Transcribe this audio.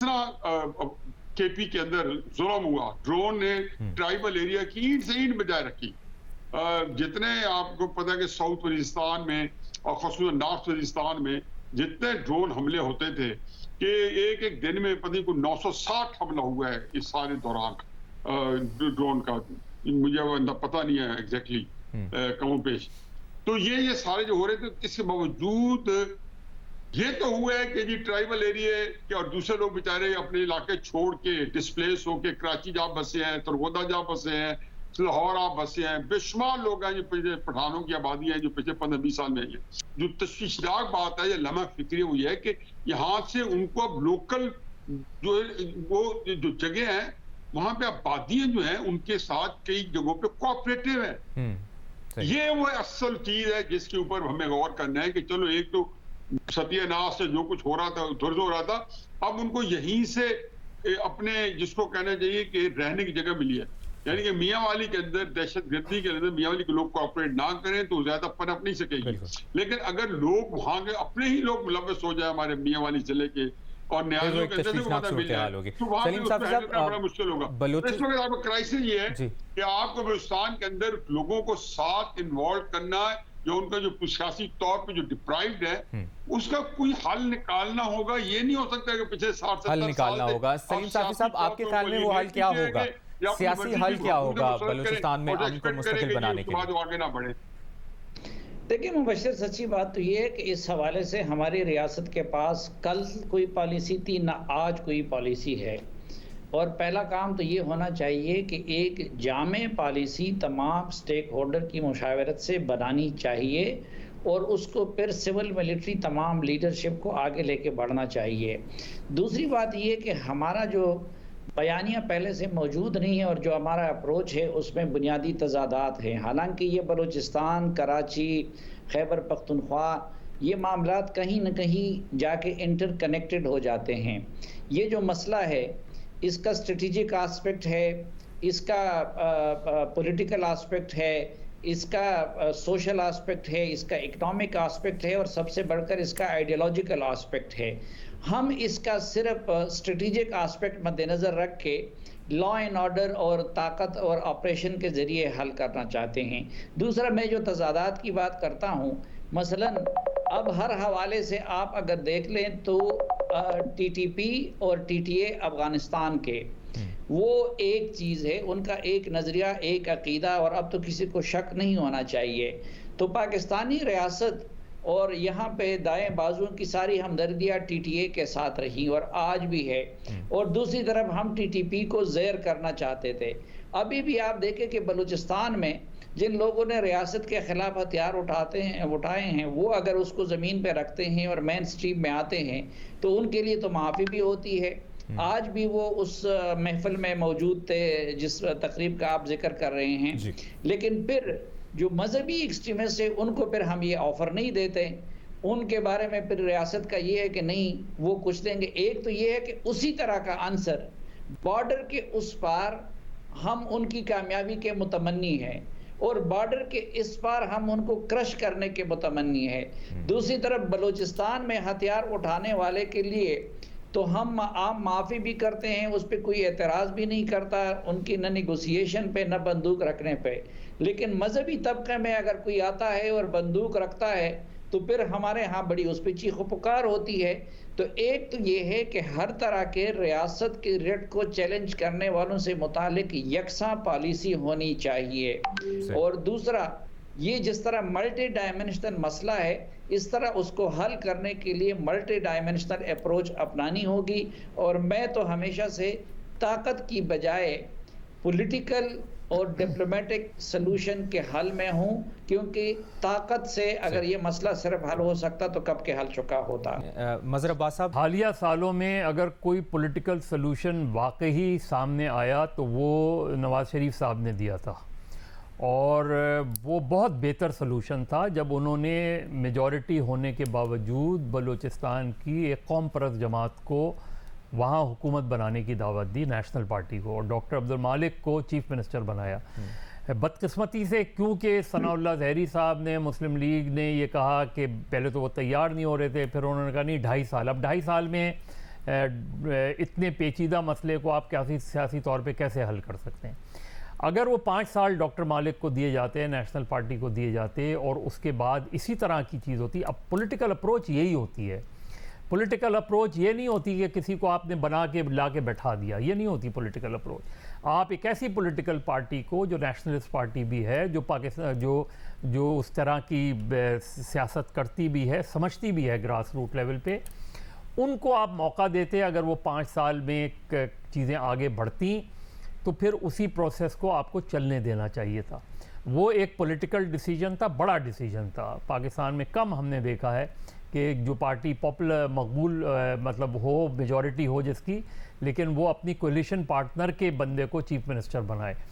KP के अंदर जुल्म हुआ, ड्रोन ने ट्राइबल एरिया की ईंट से ईंट बजाय रखी। जितने आपको पता है कि साउथ वजीरिस्तान में और खासतौर नॉर्थ वजीरिस्तान में जितने ड्रोन हमले होते थे कि एक एक दिन में पता नहीं को 960 हमला हुआ है इस सारे दौरान ड्रोन का। मुझे पता नहीं है एग्जैक्टली कमो पेश। तो ये सारे जो हो रहे थे, इसके बावजूद ये तो हुआ है कि जी ट्राइबल एरिया के और दूसरे लोग बेचारे अपने इलाके छोड़ के डिस्प्लेस होके कराची जा बसे हैं, तरगोदा जा बसे हैं, लाहौर आ बसे हैं। बेशुमार लोग हैं जो पठानों की आबादी है जो पिछले 15-20 साल में आई है। जो तशवीशनाक बात है, ये लम्हा फिक्री हुई है कि यहाँ से उनको अब लोकल जो वो जो जगह है वहां पे आबादियां जो है उनके साथ कई जगहों पे कोऑपरेटिव है। ये वो असल चीज है जिसके ऊपर हमें गौर करना है कि चलो एक तो सत्यानाश से जो कुछ हो रहा था दुर्ज हो रहा था, अब उनको यहीं से अपने जिसको कहना चाहिए कि रहने की जगह मिली है। यानी कि मियांवाली के अंदर दहशतगर्दी के अंदर मियांवाली के लोग कोऑपरेट ना करें तो ज्यादा पनप नहीं सकेगी। लेकिन अगर लोग वहां के अपने ही लोग मुलव्वस हो जाए हमारे मियांवाली जिले के और न्यायालयों के अंदर से पता मिल जाए तो वहां पे उसको हैंडल करना बड़ा मुश्किल होगा। इस वक्त आपका क्राइसिस ये है कि आपको बलूचिस्तान के अंदर लोगों को साथ इन्वॉल्व करना है, जो उनका जो सियासी तौर पे जो डिप्राइव्ड है उसका कोई हल निकालना होगा। ये नहीं हो सकता कि पिछले 60-70 हल निकालना होगा। सलीम साफी साहब, आपके ख्याल में वो हल क्या होगा? सियासी हल क्या होगा बलूचिस्तान में अमन को मुस्तकिल बनाने के लिए? आगे ना बढ़े। देखिए मुबश्शिर, सच्ची बात तो ये है कि इस हवाले से हमारी रियासत के पास कल कोई पॉलिसी थी ना आज कोई पॉलिसी है। और पहला काम तो ये होना चाहिए कि एक जामे पॉलिसी तमाम स्टेक होल्डर की मुशावरत से बनानी चाहिए और उसको फिर सिविल मिलिट्री तमाम लीडरशिप को आगे लेके बढ़ना चाहिए। दूसरी बात ये कि हमारा जो बयानियाँ पहले से मौजूद नहीं है और जो हमारा अप्रोच है उसमें बुनियादी तजादात हैं। हालांकि ये बलूचिस्तान, कराची, खैबर पख्तूनख्वा ये मामलात कहीं न कहीं जाके इंटरकनेक्टेड हो जाते हैं। ये जो मसला है इसका स्ट्रेटेजिक आस्पेक्ट है, इसका पॉलिटिकल आस्पेक्ट है, इसका सोशल आस्पेक्ट है, इसका इकोनॉमिक आस्पेक्ट है और सबसे बढ़कर इसका आइडियोलॉजिकल आस्पेक्ट है। हम इसका सिर्फ स्ट्रेटेजिक आस्पेक्ट मद्देनज़र रख के लॉ एंड ऑर्डर और ताकत और ऑपरेशन के ज़रिए हल करना चाहते हैं। दूसरा, मैं जो तज़ादात की बात करता हूँ, मसलन अब हर हवाले से आप अगर देख लें तो टीटीपी और टीटीए अफ़गानिस्तान के वो एक चीज़ है, उनका एक नज़रिया, एक अक़ीदा, और अब तो किसी को शक नहीं होना चाहिए। तो पाकिस्तानी रियासत और यहाँ पे दाएं बाजुओं की सारी हमदर्दियाँ टीटीए के साथ रही और आज भी है। और दूसरी तरफ हम टीटीपी को ज़ेर करना चाहते थे। अभी भी आप देखें कि बलूचिस्तान में जिन लोगों ने रियासत के ख़िलाफ़ हथियार उठाए हैं वो अगर उसको ज़मीन पे रखते हैं और मेन स्ट्रीम में आते हैं तो उनके लिए तो माफ़ी भी होती है। आज भी वो उस महफिल में मौजूद थे जिस तकरीब का आप जिक्र कर रहे हैं। लेकिन फिर जो मजहबी एक्सट्रीमिस्ट है उनको फिर हम ये ऑफ़र नहीं देते। उनके बारे में फिर रियासत का ये है कि नहीं वो कुछ देंगे। एक तो ये है कि उसी तरह का आंसर बॉर्डर के उस पार हम उनकी कामयाबी के मुतमन्नी हैं और बॉर्डर के इस पार हम उनको क्रश करने के मुतमन्नी है। दूसरी तरफ बलूचिस्तान में हथियार उठाने वाले के लिए तो हम आम माफ़ी भी करते हैं, उस पर कोई एतराज़ भी नहीं करता, उनकी न नेगोशिएशन पे न बंदूक रखने पे। लेकिन मजहबी तबके में अगर कोई आता है और बंदूक रखता है तो फिर हमारे यहाँ बड़ी उस पर चीख पुकार होती है। तो एक तो ये है कि हर तरह के रियासत के रेट को चैलेंज करने वालों से मुतालिक यकसा पॉलिसी होनी चाहिए। और दूसरा, ये जिस तरह मल्टी डायमेंशनल मसला है इस तरह उसको हल करने के लिए मल्टी डायमेंशनल अप्रोच अपनानी होगी। और मैं तो हमेशा से ताकत की बजाय पॉलिटिकल और डिप्लोमेटिक सलूशन के हल में हूँ, क्योंकि ताकत से अगर ये मसला सिर्फ हल हो सकता तो कब के हल चुका होता। मज़हर अब्बास साहब, हालिया सालों में अगर कोई पॉलिटिकल सलूशन वाकई सामने आया तो वो नवाज शरीफ साहब ने दिया था और वो बहुत बेहतर सलूशन था जब उन्होंने मेजॉरिटी होने के बावजूद बलूचिस्तान की एक कौम परस्त जमात को वहाँ हुकूमत बनाने की दावत दी, नेशनल पार्टी को, और डॉक्टर अब्दुल मालिक को चीफ मिनिस्टर बनाया। बदकिस्मती से क्योंकि सनाउल्लाह ज़हरी साहब ने, मुस्लिम लीग ने ये कहा कि पहले तो वो तैयार नहीं हो रहे थे, फिर उन्होंने कहा नहीं 2.5 साल, अब 2.5 साल में इतने पेचीदा मसले को आप सियासी तौर पे कैसे हल कर सकते हैं। अगर वो 5 साल डॉक्टर मालिक को दिए जाते हैं, नेशनल पार्टी को दिए जाते, और उसके बाद इसी तरह की चीज़ होती। अब पॉलिटिकल अप्रोच यही होती है। पॉलिटिकल अप्रोच ये नहीं होती कि किसी को आपने बना के ला के बैठा दिया, ये नहीं होती पॉलिटिकल अप्रोच। आप एक ऐसी पॉलिटिकल पार्टी को, जो नेशनलिस्ट पार्टी भी है, जो पाकिस्तान जो उस तरह की सियासत करती भी है, समझती भी है ग्रास रूट लेवल पे, उनको आप मौका देते। अगर वो 5 साल में चीज़ें आगे बढ़ती तो फिर उसी प्रोसेस को आपको चलने देना चाहिए था। वो एक पॉलिटिकल डिसीजन था, बड़ा डिसीजन था। पाकिस्तान में कम हमने देखा है कि जो पार्टी पॉपुलर मकबूल मतलब हो, मेजॉरिटी हो जिसकी, लेकिन वो अपनी कोलिशन पार्टनर के बंदे को चीफ मिनिस्टर बनाए।